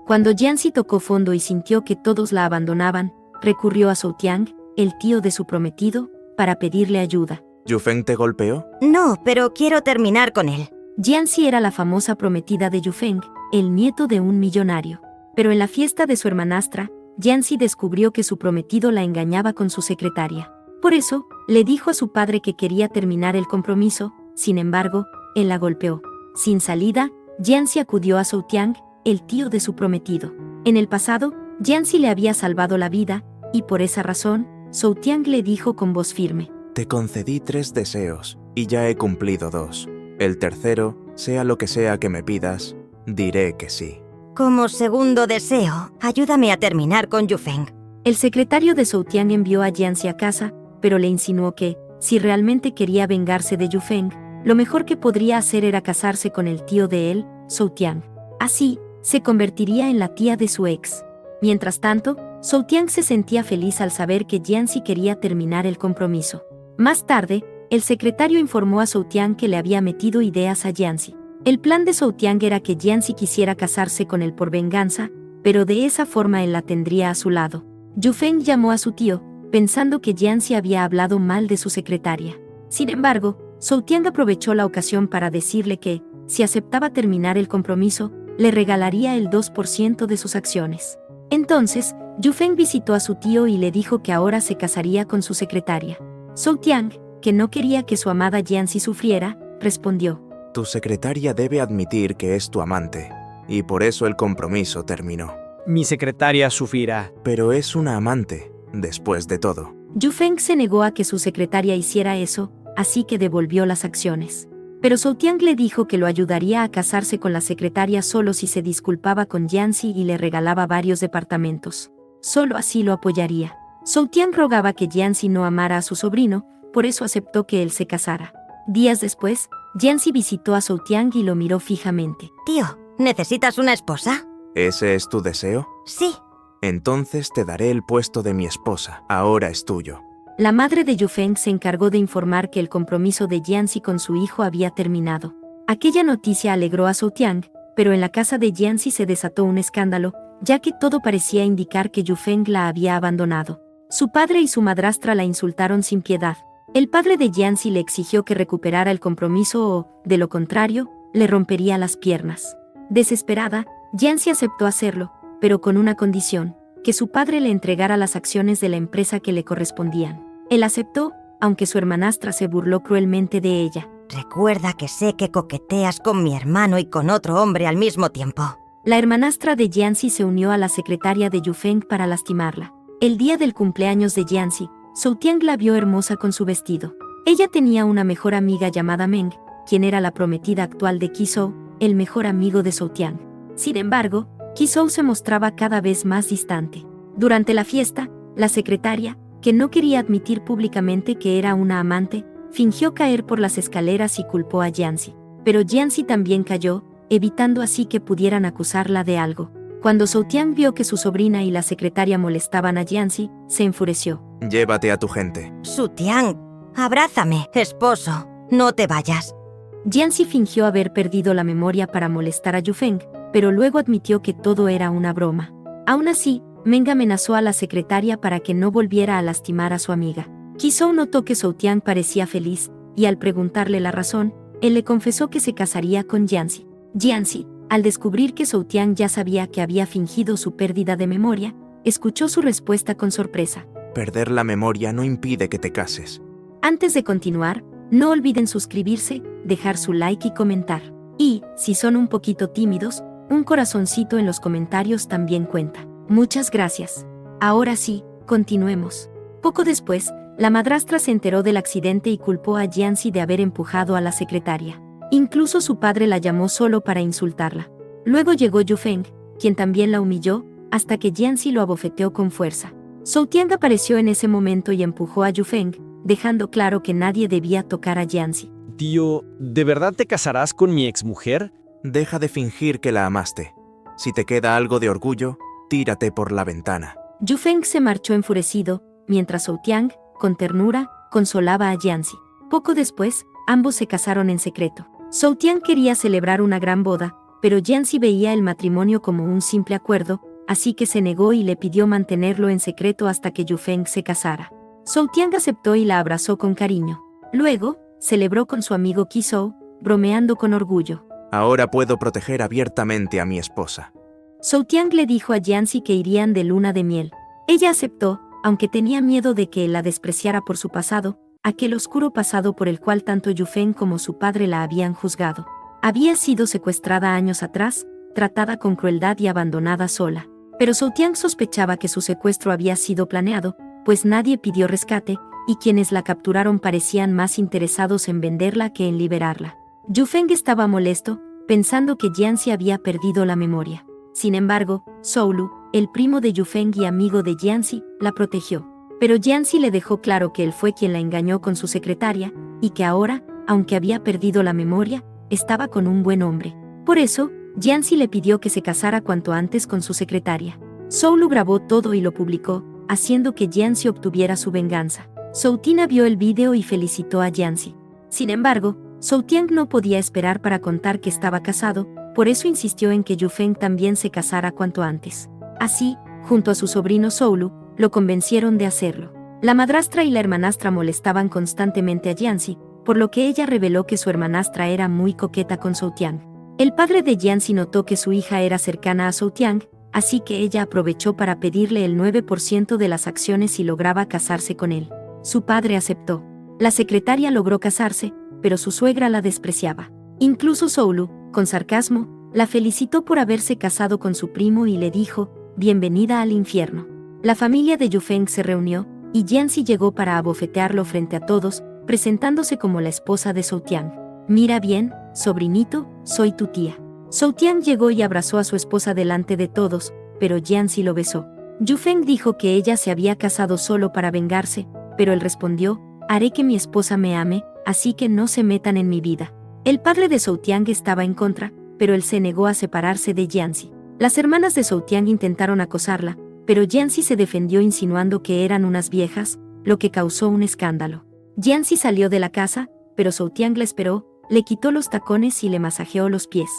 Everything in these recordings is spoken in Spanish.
Cuando Jianxi tocó fondo y sintió que todos la abandonaban, recurrió a Zhou Tiang, el tío de su prometido, para pedirle ayuda. ¿Yufeng te golpeó? No, pero quiero terminar con él. Jianxi era la famosa prometida de Yufeng, el nieto de un millonario. Pero en la fiesta de su hermanastra, Jianxi descubrió que su prometido la engañaba con su secretaria. Por eso, le dijo a su padre que quería terminar el compromiso. Sin embargo, él la golpeó. Sin salida, Jianxi acudió a Zhou Tiang, el tío de su prometido. En el pasado, Jianxi le había salvado la vida, y por esa razón, Zhou Tiang le dijo con voz firme: Te concedí 3 deseos, y ya he cumplido 2. El tercero, sea lo que sea que me pidas, diré que sí. Como segundo deseo, ayúdame a terminar con Yufeng. El secretario de Zhou Tiang envió a Jianxi a casa, pero le insinuó que, si realmente quería vengarse de Yufeng, lo mejor que podría hacer era casarse con el tío de él, Zhou Tiang. Así, se convertiría en la tía de su ex. Mientras tanto, Zhou Tiang se sentía feliz al saber que Jianxi quería terminar el compromiso. Más tarde, el secretario informó a Zhou Tiang que le había metido ideas a Jianxi. El plan de Zhou Tiang era que Jianxi quisiera casarse con él por venganza, pero de esa forma él la tendría a su lado. Yufeng llamó a su tío, pensando que Jianxi había hablado mal de su secretaria. Sin embargo, Zhou Tiang aprovechó la ocasión para decirle que, si aceptaba terminar el compromiso, le regalaría el 2% de sus acciones. Entonces, Yufeng visitó a su tío y le dijo que ahora se casaría con su secretaria. Zhou Tiang, que no quería que su amada Jianxi sufriera, respondió: Tu secretaria debe admitir que es tu amante, y por eso el compromiso terminó. Mi secretaria sufrirá. Pero es una amante, después de todo. Yufeng se negó a que su secretaria hiciera eso, así que devolvió las acciones. Pero Zhou Tiang le dijo que lo ayudaría a casarse con la secretaria solo si se disculpaba con Jianxi y le regalaba varios departamentos. Solo así lo apoyaría. Zhou Tiang rogaba que Jianxi no amara a su sobrino, por eso aceptó que él se casara. Días después, Jianxi visitó a Zhou Tiang y lo miró fijamente. Tío, ¿necesitas una esposa? ¿Ese es tu deseo? Sí. Entonces te daré el puesto de mi esposa. Ahora es tuyo. La madre de Yufeng se encargó de informar que el compromiso de Jianxi con su hijo había terminado. Aquella noticia alegró a Zhou Tiang, pero en la casa de Jianxi se desató un escándalo, ya que todo parecía indicar que Yufeng la había abandonado. Su padre y su madrastra la insultaron sin piedad. El padre de Jianxi le exigió que recuperara el compromiso o, de lo contrario, le rompería las piernas. Desesperada, Jianxi aceptó hacerlo, pero con una condición: que su padre le entregara las acciones de la empresa que le correspondían. Él aceptó, aunque su hermanastra se burló cruelmente de ella. Recuerda que sé que coqueteas con mi hermano y con otro hombre al mismo tiempo. La hermanastra de Jianxi se unió a la secretaria de Yufeng para lastimarla. El día del cumpleaños de Jianxi, Zhou Tiang la vio hermosa con su vestido. Ella tenía una mejor amiga llamada Meng, quien era la prometida actual de Qizhou, el mejor amigo de Zhou Tiang. Sin embargo, Qizhou se mostraba cada vez más distante. Durante la fiesta, la secretaria, que no quería admitir públicamente que era una amante, fingió caer por las escaleras y culpó a Jianxi. Pero Jianxi también cayó, evitando así que pudieran acusarla de algo. Cuando Zhou Tiang vio que su sobrina y la secretaria molestaban a Jianxi, se enfureció. Llévate a tu gente. Zhou Tiang, abrázame, esposo. No te vayas. Jianxi fingió haber perdido la memoria para molestar a Yufeng, pero luego admitió que todo era una broma. Aún así, Meng amenazó a la secretaria para que no volviera a lastimar a su amiga. Qizhou notó que Zhou Tiang parecía feliz, y al preguntarle la razón, él le confesó que se casaría con Jianxi. Jianxi, al descubrir que Zhou Tiang ya sabía que había fingido su pérdida de memoria, escuchó su respuesta con sorpresa. Perder la memoria no impide que te cases. Antes de continuar, no olviden suscribirse, dejar su like y comentar. Y, si son un poquito tímidos, un corazoncito en los comentarios también cuenta. Muchas gracias. Ahora sí, continuemos. Poco después, la madrastra se enteró del accidente y culpó a Jianxi de haber empujado a la secretaria. Incluso su padre la llamó solo para insultarla. Luego llegó Yufeng, quien también la humilló, hasta que Jianxi lo abofeteó con fuerza. Zhou Tiang apareció en ese momento y empujó a Yufeng, dejando claro que nadie debía tocar a Jianxi. Tío, ¿de verdad te casarás con mi exmujer? Deja de fingir que la amaste. Si te queda algo de orgullo, tírate por la ventana. Yufeng se marchó enfurecido, mientras Zhou Tiang, con ternura, consolaba a Jianxi. Poco después, ambos se casaron en secreto. Zhou Tiang quería celebrar una gran boda, pero Jianxi veía el matrimonio como un simple acuerdo, así que se negó y le pidió mantenerlo en secreto hasta que Yufeng se casara. Zhou Tiang aceptó y la abrazó con cariño. Luego, celebró con su amigo Qizhou, bromeando con orgullo. Ahora puedo proteger abiertamente a mi esposa. Zhou Tiang le dijo a Jianxi que irían de luna de miel. Ella aceptó, aunque tenía miedo de que él la despreciara por su pasado, aquel oscuro pasado por el cual tanto Yufeng como su padre la habían juzgado. Había sido secuestrada años atrás, tratada con crueldad y abandonada sola. Pero Zhou Tiang sospechaba que su secuestro había sido planeado, pues nadie pidió rescate, y quienes la capturaron parecían más interesados en venderla que en liberarla. Yufeng estaba molesto, pensando que Jianxi había perdido la memoria. Sin embargo, Soulu, el primo de Yufeng y amigo de Jianxi, la protegió. Pero Jianxi le dejó claro que él fue quien la engañó con su secretaria, y que ahora, aunque había perdido la memoria, estaba con un buen hombre. Por eso, Jianxi le pidió que se casara cuanto antes con su secretaria. Soulu grabó todo y lo publicó, haciendo que Jianxi obtuviera su venganza. Zhou Tina vio el video y felicitó a Jianxi. Sin embargo, Zhou Tiang no podía esperar para contar que estaba casado, por eso insistió en que Yufeng también se casara cuanto antes. Así, junto a su sobrino Soulu, lo convencieron de hacerlo. La madrastra y la hermanastra molestaban constantemente a Jianxi, por lo que ella reveló que su hermanastra era muy coqueta con Zhou Tiang. El padre de Jianxi notó que su hija era cercana a Zhou Tiang, así que ella aprovechó para pedirle el 9% de las acciones si lograba casarse con él. Su padre aceptó. La secretaria logró casarse, pero su suegra la despreciaba. Incluso Soulu, con sarcasmo, la felicitó por haberse casado con su primo y le dijo, «Bienvenida al infierno». La familia de Yufeng se reunió, y Jianxi llegó para abofetearlo frente a todos, presentándose como la esposa de Zhou Tiang. «Mira bien, sobrinito, soy tu tía». Zhou Tiang llegó y abrazó a su esposa delante de todos, pero Jianxi lo besó. Yufeng dijo que ella se había casado solo para vengarse, pero él respondió, «Haré que mi esposa me ame, así que no se metan en mi vida». El padre de Zhou Tiang estaba en contra, pero él se negó a separarse de Jianxi. Las hermanas de Zhou Tiang intentaron acosarla, pero Jianxi se defendió insinuando que eran unas viejas, lo que causó un escándalo. Jianxi salió de la casa, pero Zhou Tiang la esperó, le quitó los tacones y le masajeó los pies.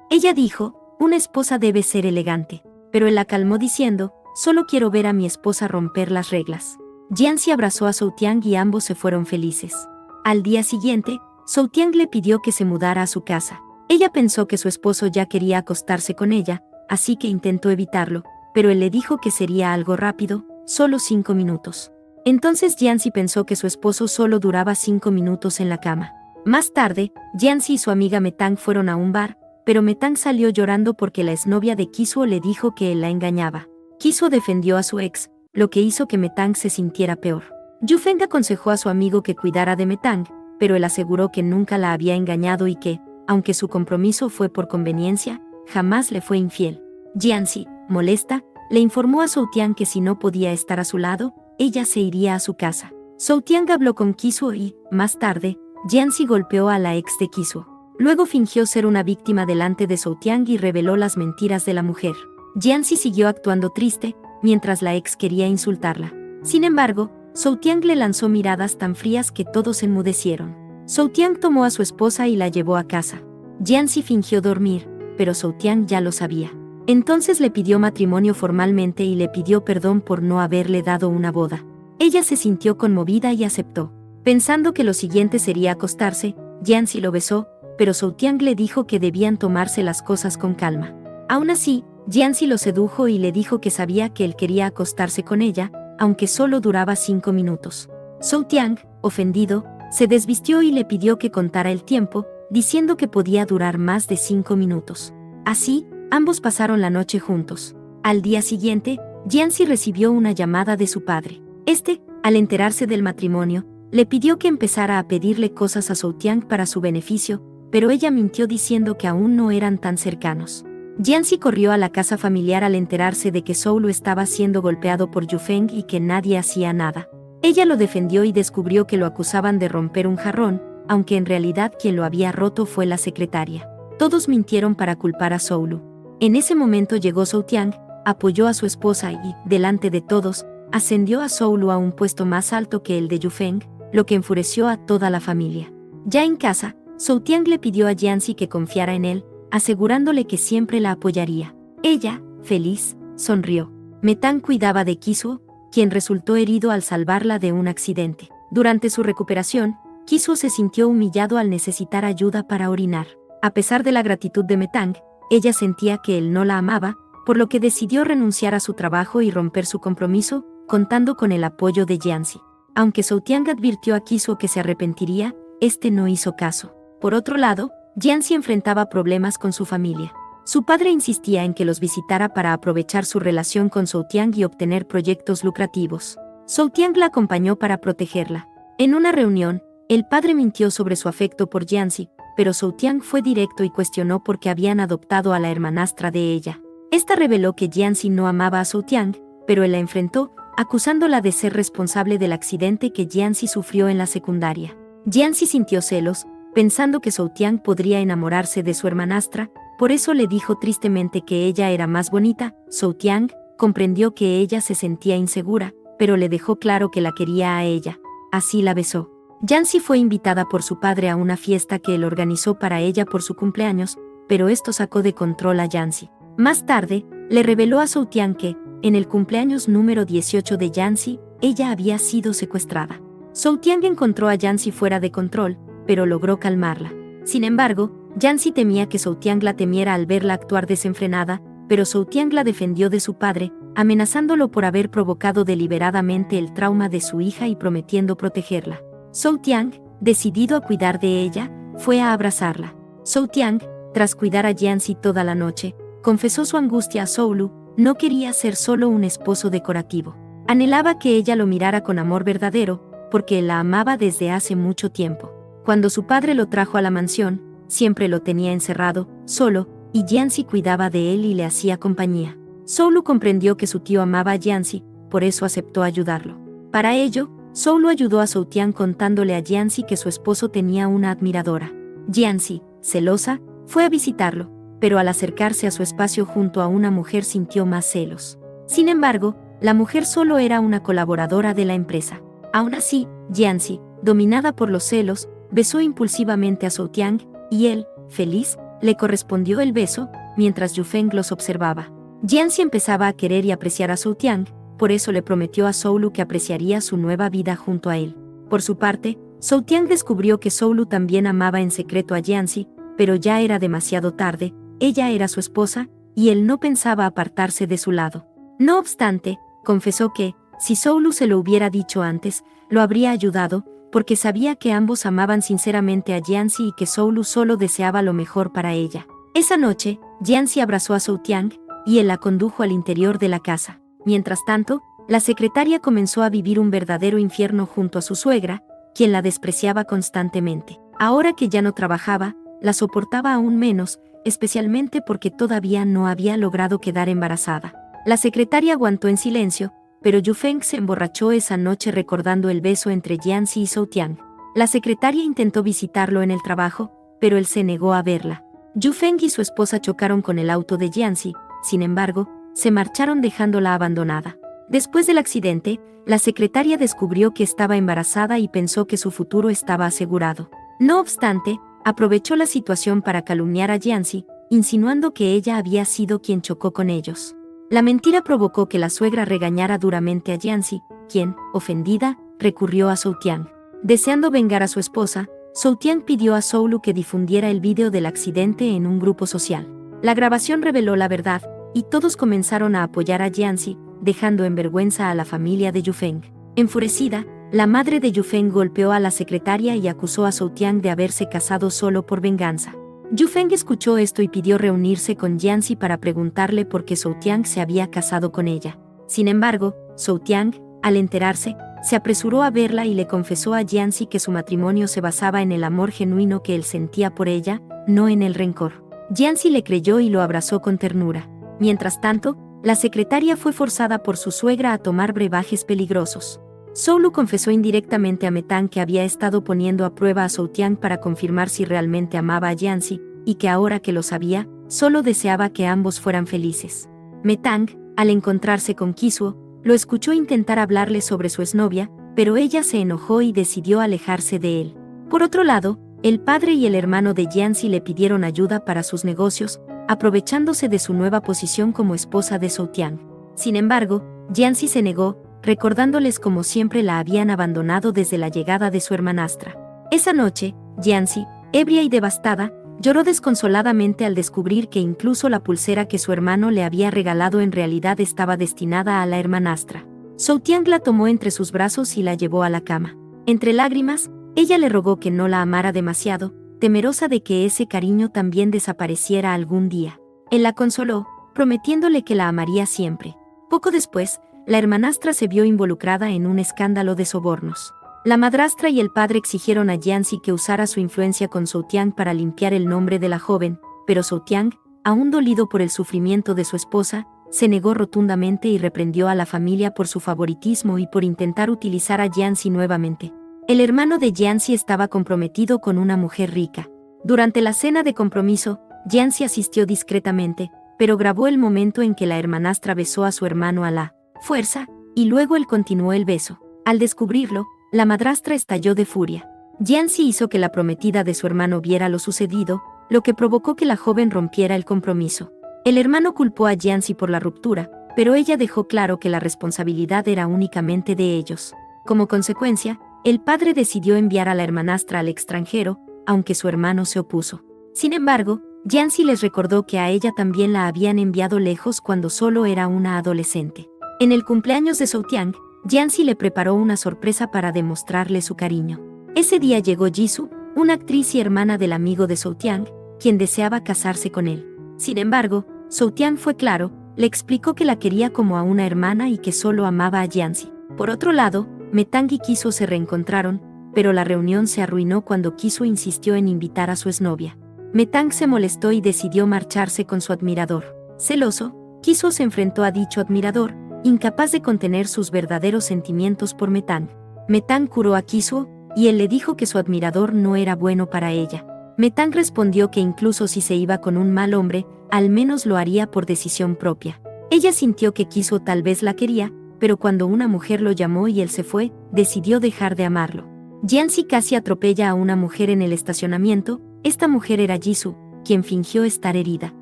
Ella dijo, «Una esposa debe ser elegante», pero él la calmó diciendo, «Solo quiero ver a mi esposa romper las reglas». Jianxi abrazó a Zhou Tiang y ambos se fueron felices. Al día siguiente, Zhou Tiang le pidió que se mudara a su casa. Ella pensó que su esposo ya quería acostarse con ella, así que intentó evitarlo, pero él le dijo que sería algo rápido, solo 5 minutos. Entonces Jianxi pensó que su esposo solo duraba 5 minutos en la cama. Más tarde, Jianxi y su amiga Metang fueron a un bar, pero Metang salió llorando porque la exnovia de Qizhuo le dijo que él la engañaba. Qizhuo defendió a su ex, lo que hizo que Metang se sintiera peor. Yufeng aconsejó a su amigo que cuidara de Metang, pero él aseguró que nunca la había engañado y que, aunque su compromiso fue por conveniencia, jamás le fue infiel. Jianxi, molesta, le informó a Zhou Tiang que si no podía estar a su lado, ella se iría a su casa. Zhou Tiang habló con Qizhuo y, más tarde, Jianxi golpeó a la ex de Qizhuo. Luego fingió ser una víctima delante de Zhou Tiang y reveló las mentiras de la mujer. Jianxi siguió actuando triste, mientras la ex quería insultarla. Sin embargo, Zhou Tiang le lanzó miradas tan frías que todos enmudecieron. Zhou Tiang tomó a su esposa y la llevó a casa. Jianxi fingió dormir, pero Zhou Tiang ya lo sabía. Entonces le pidió matrimonio formalmente y le pidió perdón por no haberle dado una boda. Ella se sintió conmovida y aceptó. Pensando que lo siguiente sería acostarse, Jianxi lo besó, pero Zhou Tiang le dijo que debían tomarse las cosas con calma. Aún así, Jianxi lo sedujo y le dijo que sabía que él quería acostarse con ella, aunque solo duraba 5 minutos. Zhou Tiang, ofendido, se desvistió y le pidió que contara el tiempo, diciendo que podía durar más de 5 minutos. Así, ambos pasaron la noche juntos. Al día siguiente, Jianxi recibió una llamada de su padre. Este, al enterarse del matrimonio, le pidió que empezara a pedirle cosas a Zhou Tiang para su beneficio, pero ella mintió diciendo que aún no eran tan cercanos. Jianxi corrió a la casa familiar al enterarse de que Soulu estaba siendo golpeado por Yufeng y que nadie hacía nada. Ella lo defendió y descubrió que lo acusaban de romper un jarrón, aunque en realidad quien lo había roto fue la secretaria. Todos mintieron para culpar a Soulu. En ese momento llegó Zhou Tiang, apoyó a su esposa y, delante de todos, ascendió a Soulu a un puesto más alto que el de Yufeng, lo que enfureció a toda la familia. Ya en casa, Zhou Tiang le pidió a Jianxi que confiara en él, asegurándole que siempre la apoyaría. Ella, feliz, sonrió. Metang cuidaba de Kisuo, quien resultó herido al salvarla de un accidente. Durante su recuperación, Kisuo se sintió humillado al necesitar ayuda para orinar. A pesar de la gratitud de Metang, ella sentía que él no la amaba, por lo que decidió renunciar a su trabajo y romper su compromiso, contando con el apoyo de Jianzi. Aunque Zhou Tiang advirtió a Kisuo que se arrepentiría, este no hizo caso. Por otro lado, Jianzi enfrentaba problemas con su familia. Su padre insistía en que los visitara para aprovechar su relación con Zhou Tiang y obtener proyectos lucrativos. Zhou Tiang la acompañó para protegerla. En una reunión, el padre mintió sobre su afecto por Jianzi, pero Zhou Tiang fue directo y cuestionó por qué habían adoptado a la hermanastra de ella. Esta reveló que Jianzi no amaba a Zhou Tiang, pero él la enfrentó, acusándola de ser responsable del accidente que Jianzi sufrió en la secundaria. Jianzi sintió celos, pensando que Zhou Tiang podría enamorarse de su hermanastra, por eso le dijo tristemente que ella era más bonita. Zhou Tiang comprendió que ella se sentía insegura, pero le dejó claro que la quería a ella. Así la besó. Jianzi fue invitada por su padre a una fiesta que él organizó para ella por su cumpleaños, pero esto sacó de control a Jianzi. Más tarde, le reveló a Zhou Tiang que, en el cumpleaños número 18 de Jianzi, ella había sido secuestrada. Zhou Tiang encontró a Jianzi fuera de control, pero logró calmarla. Sin embargo, Jianzi temía que Zhou Tiang la temiera al verla actuar desenfrenada, pero Zhou Tiang la defendió de su padre, amenazándolo por haber provocado deliberadamente el trauma de su hija y prometiendo protegerla. Zhou Tiang, decidido a cuidar de ella, fue a abrazarla. Zhou Tiang, tras cuidar a Jianzi toda la noche, confesó su angustia a Zhou. No quería ser solo un esposo decorativo. Anhelaba que ella lo mirara con amor verdadero, porque él la amaba desde hace mucho tiempo. Cuando su padre lo trajo a la mansión, siempre lo tenía encerrado, solo, y Jianzi cuidaba de él y le hacía compañía. Zhou comprendió que su tío amaba a Jianzi, por eso aceptó ayudarlo. Para ello, Zhou ayudó a Zhou Tiang contándole a Jianzi que su esposo tenía una admiradora. Jianzi, celosa, fue a visitarlo, pero al acercarse a su espacio junto a una mujer sintió más celos. Sin embargo, la mujer solo era una colaboradora de la empresa. Aún así, Jianzi, dominada por los celos, besó impulsivamente a Zhou Tiang, y él, feliz, le correspondió el beso, mientras Yufeng los observaba. Jianzi empezaba a querer y apreciar a Zhou Tiang, por eso le prometió a Zhou que apreciaría su nueva vida junto a él. Por su parte, Zhou Tiang descubrió que Zhou también amaba en secreto a Jianzi, pero ya era demasiado tarde. Ella era su esposa, y él no pensaba apartarse de su lado. No obstante, confesó que, si Zhou se lo hubiera dicho antes, lo habría ayudado, porque sabía que ambos amaban sinceramente a Jianzi y que Zhou solo deseaba lo mejor para ella. Esa noche, Jianzi abrazó a Zhou Tiang, y él la condujo al interior de la casa. Mientras tanto, la secretaria comenzó a vivir un verdadero infierno junto a su suegra, quien la despreciaba constantemente. Ahora que ya no trabajaba, la soportaba aún menos, especialmente porque todavía no había logrado quedar embarazada. La secretaria aguantó en silencio, pero Yufeng se emborrachó esa noche recordando el beso entre Jianzi y Zhou Tiang. La secretaria intentó visitarlo en el trabajo, pero él se negó a verla. Yufeng y su esposa chocaron con el auto de Jianzi, sin embargo, se marcharon dejándola abandonada. Después del accidente, la secretaria descubrió que estaba embarazada y pensó que su futuro estaba asegurado. No obstante, aprovechó la situación para calumniar a Jianzi, insinuando que ella había sido quien chocó con ellos. La mentira provocó que la suegra regañara duramente a Jianzi, quien, ofendida, recurrió a Zhou Tiang. Deseando vengar a su esposa, Zhou Tiang pidió a Zhou que difundiera el vídeo del accidente en un grupo social. La grabación reveló la verdad, y todos comenzaron a apoyar a Jianzi, dejando en vergüenza a la familia de Yufeng. Enfurecida, la madre de Yufeng golpeó a la secretaria y acusó a Zhou Tiang de haberse casado solo por venganza. Yufeng escuchó esto y pidió reunirse con Jianzi para preguntarle por qué Zhou Tiang se había casado con ella. Sin embargo, Zhou Tiang, al enterarse, se apresuró a verla y le confesó a Jianzi que su matrimonio se basaba en el amor genuino que él sentía por ella, no en el rencor. Jianzi le creyó y lo abrazó con ternura. Mientras tanto, la secretaria fue forzada por su suegra a tomar brebajes peligrosos. Zhou confesó indirectamente a Metang que había estado poniendo a prueba a Zhou Tiang para confirmar si realmente amaba a Jianzi, y que ahora que lo sabía, solo deseaba que ambos fueran felices. Metang, al encontrarse con Kisuo, lo escuchó intentar hablarle sobre su exnovia, pero ella se enojó y decidió alejarse de él. Por otro lado, el padre y el hermano de Jianxi le pidieron ayuda para sus negocios, aprovechándose de su nueva posición como esposa de Zhou Tian. Sin embargo, Jianxi se negó, recordándoles como siempre la habían abandonado desde la llegada de su hermanastra. Esa noche, Jianxi, ebria y devastada, lloró desconsoladamente al descubrir que incluso la pulsera que su hermano le había regalado en realidad estaba destinada a la hermanastra. Zhou Tian la tomó entre sus brazos y la llevó a la cama. Entre lágrimas, ella le rogó que no la amara demasiado, temerosa de que ese cariño también desapareciera algún día. Él la consoló, prometiéndole que la amaría siempre. Poco después, la hermanastra se vio involucrada en un escándalo de sobornos. La madrastra y el padre exigieron a Jianxi que usara su influencia con Zhou Tian para limpiar el nombre de la joven, pero Zhou Tian, aún dolido por el sufrimiento de su esposa, se negó rotundamente y reprendió a la familia por su favoritismo y por intentar utilizar a Jianxi nuevamente. El hermano de Jianxi estaba comprometido con una mujer rica. Durante la cena de compromiso, Jianxi asistió discretamente, pero grabó el momento en que la hermanastra besó a su hermano a la fuerza, y luego él continuó el beso. Al descubrirlo, la madrastra estalló de furia. Jianxi hizo que la prometida de su hermano viera lo sucedido, lo que provocó que la joven rompiera el compromiso. El hermano culpó a Jianxi por la ruptura, pero ella dejó claro que la responsabilidad era únicamente de ellos. Como consecuencia, el padre decidió enviar a la hermanastra al extranjero, aunque su hermano se opuso. Sin embargo, Jianxi les recordó que a ella también la habían enviado lejos cuando solo era una adolescente. En el cumpleaños de Zhou Tian, Jianxi le preparó una sorpresa para demostrarle su cariño. Ese día llegó Jisoo, una actriz y hermana del amigo de Zhou Tian, quien deseaba casarse con él. Sin embargo, Zhou Tian fue claro, le explicó que la quería como a una hermana y que solo amaba a Jianxi. Por otro lado, Metang y Jisoo se reencontraron, pero la reunión se arruinó cuando Jisoo insistió en invitar a su exnovia. Metang se molestó y decidió marcharse con su admirador. Celoso, Jisoo se enfrentó a dicho admirador, incapaz de contener sus verdaderos sentimientos por Metang. Metang curó a Jisoo, y él le dijo que su admirador no era bueno para ella. Metang respondió que incluso si se iba con un mal hombre, al menos lo haría por decisión propia. Ella sintió que Jisoo tal vez la quería, pero cuando una mujer lo llamó y él se fue, decidió dejar de amarlo. Jianxi casi atropella a una mujer en el estacionamiento. Esta mujer era Jisoo, quien fingió estar herida.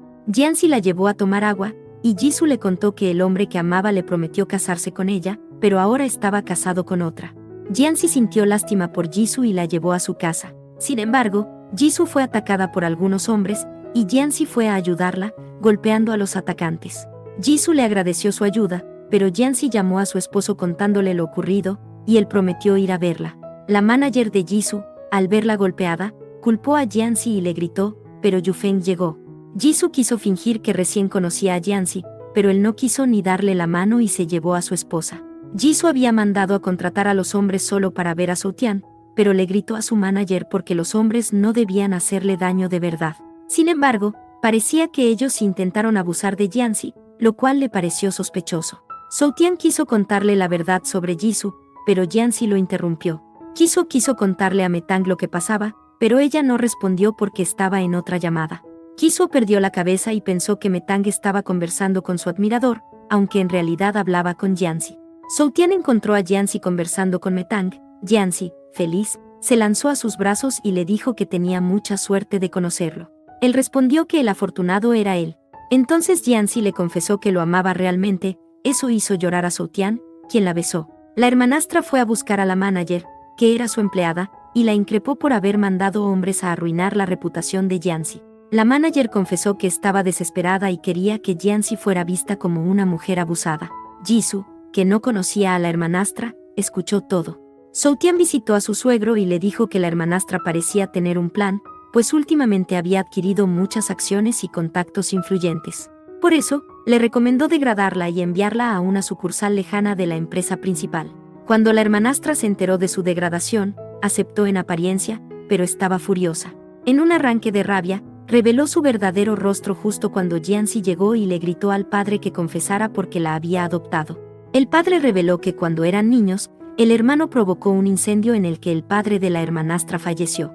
Jianxi la llevó a tomar agua, y Jisoo le contó que el hombre que amaba le prometió casarse con ella, pero ahora estaba casado con otra. Jianxi sintió lástima por Jisoo y la llevó a su casa. Sin embargo, Jisoo fue atacada por algunos hombres, y Jianxi fue a ayudarla, golpeando a los atacantes. Jisoo le agradeció su ayuda, pero Jianxi llamó a su esposo contándole lo ocurrido, y él prometió ir a verla. La manager de Jisoo, al verla golpeada, culpó a Jianxi y le gritó, pero Yufeng llegó. Jisoo quiso fingir que recién conocía a Jianxi, pero él no quiso ni darle la mano y se llevó a su esposa. Jisoo había mandado a contratar a los hombres solo para ver a Zhou Tian, pero le gritó a su manager porque los hombres no debían hacerle daño de verdad. Sin embargo, parecía que ellos intentaron abusar de Jianxi, lo cual le pareció sospechoso. Zhou Tian quiso contarle la verdad sobre Jisoo, pero Jianxi lo interrumpió. Jisoo quiso contarle a Metang lo que pasaba, pero ella no respondió porque estaba en otra llamada. Jisoo perdió la cabeza y pensó que Metang estaba conversando con su admirador, aunque en realidad hablaba con Jianxi. Zhou Tian encontró a Jianxi conversando con Metang. Jianxi, feliz, se lanzó a sus brazos y le dijo que tenía mucha suerte de conocerlo. Él respondió que el afortunado era él. Entonces Jianxi le confesó que lo amaba realmente. Eso hizo llorar a Zhou Tian, quien la besó. La hermanastra fue a buscar a la manager, que era su empleada, y la increpó por haber mandado hombres a arruinar la reputación de Jianxi. La manager confesó que estaba desesperada y quería que Jianxi fuera vista como una mujer abusada. Jisoo, que no conocía a la hermanastra, escuchó todo. Zhou Tian visitó a su suegro y le dijo que la hermanastra parecía tener un plan, pues últimamente había adquirido muchas acciones y contactos influyentes. Por eso, le recomendó degradarla y enviarla a una sucursal lejana de la empresa principal. Cuando la hermanastra se enteró de su degradación, aceptó en apariencia, pero estaba furiosa. En un arranque de rabia, reveló su verdadero rostro justo cuando Jianxi llegó y le gritó al padre que confesara porque la había adoptado. El padre reveló que cuando eran niños, el hermano provocó un incendio en el que el padre de la hermanastra falleció.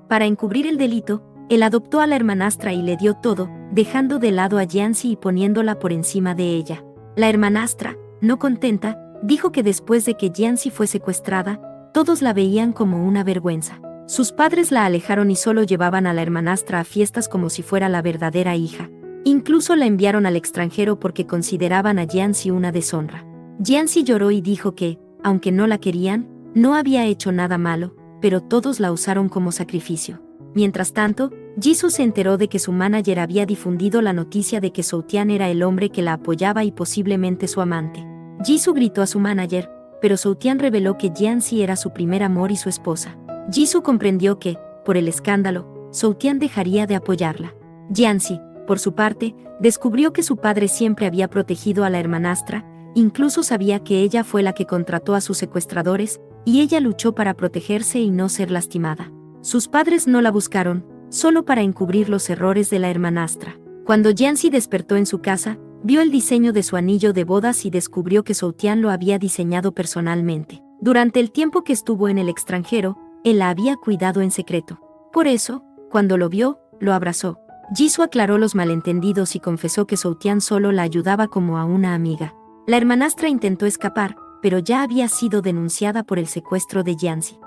Para encubrir el delito, él adoptó a la hermanastra y le dio todo, dejando de lado a Jianxi y poniéndola por encima de ella. La hermanastra, no contenta, dijo que después de que Jianxi fue secuestrada, todos la veían como una vergüenza. Sus padres la alejaron y solo llevaban a la hermanastra a fiestas como si fuera la verdadera hija. Incluso la enviaron al extranjero porque consideraban a Jianxi una deshonra. Jianxi lloró y dijo que, aunque no la querían, no había hecho nada malo, pero todos la usaron como sacrificio. Mientras tanto, Jisoo se enteró de que su manager había difundido la noticia de que Soutian era el hombre que la apoyaba y posiblemente su amante. Jisoo gritó a su manager, pero Soutian reveló que Jianxi era su primer amor y su esposa. Jisoo comprendió que, por el escándalo, Soutian dejaría de apoyarla. Jianxi, por su parte, descubrió que su padre siempre había protegido a la hermanastra, incluso sabía que ella fue la que contrató a sus secuestradores, y ella luchó para protegerse y no ser lastimada. Sus padres no la buscaron, solo para encubrir los errores de la hermanastra. Cuando Jianxi despertó en su casa, vio el diseño de su anillo de bodas y descubrió que Soutian lo había diseñado personalmente. Durante el tiempo que estuvo en el extranjero, él la había cuidado en secreto. Por eso, cuando lo vio, lo abrazó. Jisoo aclaró los malentendidos y confesó que Soutian solo la ayudaba como a una amiga. La hermanastra intentó escapar, pero ya había sido denunciada por el secuestro de Jianxi.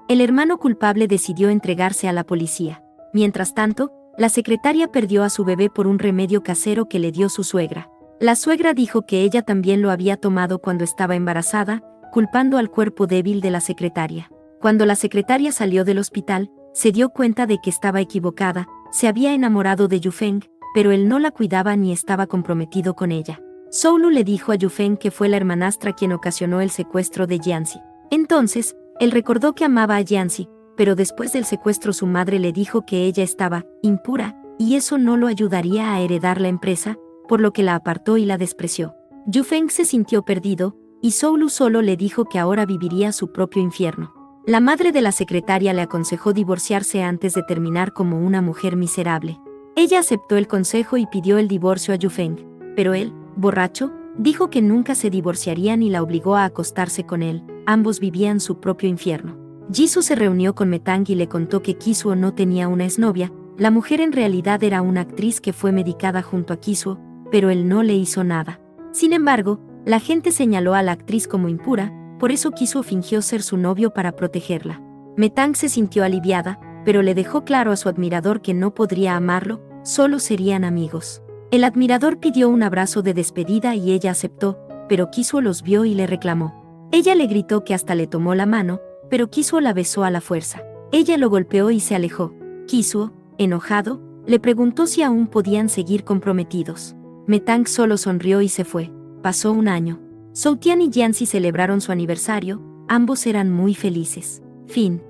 El hermano culpable decidió entregarse a la policía. Mientras tanto, la secretaria perdió a su bebé por un remedio casero que le dio su suegra. La suegra dijo que ella también lo había tomado cuando estaba embarazada, culpando al cuerpo débil de la secretaria. Cuando la secretaria salió del hospital, se dio cuenta de que estaba equivocada, se había enamorado de Yufeng, pero él no la cuidaba ni estaba comprometido con ella. Soulu le dijo a Yufeng que fue la hermanastra quien ocasionó el secuestro de Jianxi. Entonces, él recordó que amaba a Jianxi, pero después del secuestro su madre le dijo que ella estaba impura, y eso no lo ayudaría a heredar la empresa, por lo que la apartó y la despreció. Yufeng se sintió perdido, y Soulu solo le dijo que ahora viviría su propio infierno. La madre de la secretaria le aconsejó divorciarse antes de terminar como una mujer miserable. Ella aceptó el consejo y pidió el divorcio a Yufeng, pero él, borracho, dijo que nunca se divorciarían y la obligó a acostarse con él. Ambos vivían su propio infierno. Jisoo se reunió con Metang y le contó que Kisuo no tenía una exnovia. La mujer en realidad era una actriz que fue medicada junto a Kisuo, pero él no le hizo nada. Sin embargo, la gente señaló a la actriz como impura, por eso Kisuo fingió ser su novio para protegerla. Metang se sintió aliviada, pero le dejó claro a su admirador que no podría amarlo, solo serían amigos. El admirador pidió un abrazo de despedida y ella aceptó, pero Kisuo los vio y le reclamó. Ella le gritó que hasta le tomó la mano, pero Kisuo la besó a la fuerza. Ella lo golpeó y se alejó. Kisuo, enojado, le preguntó si aún podían seguir comprometidos. Metang solo sonrió y se fue. Pasó un año. Soutian y Jianxi celebraron su aniversario, ambos eran muy felices. Fin.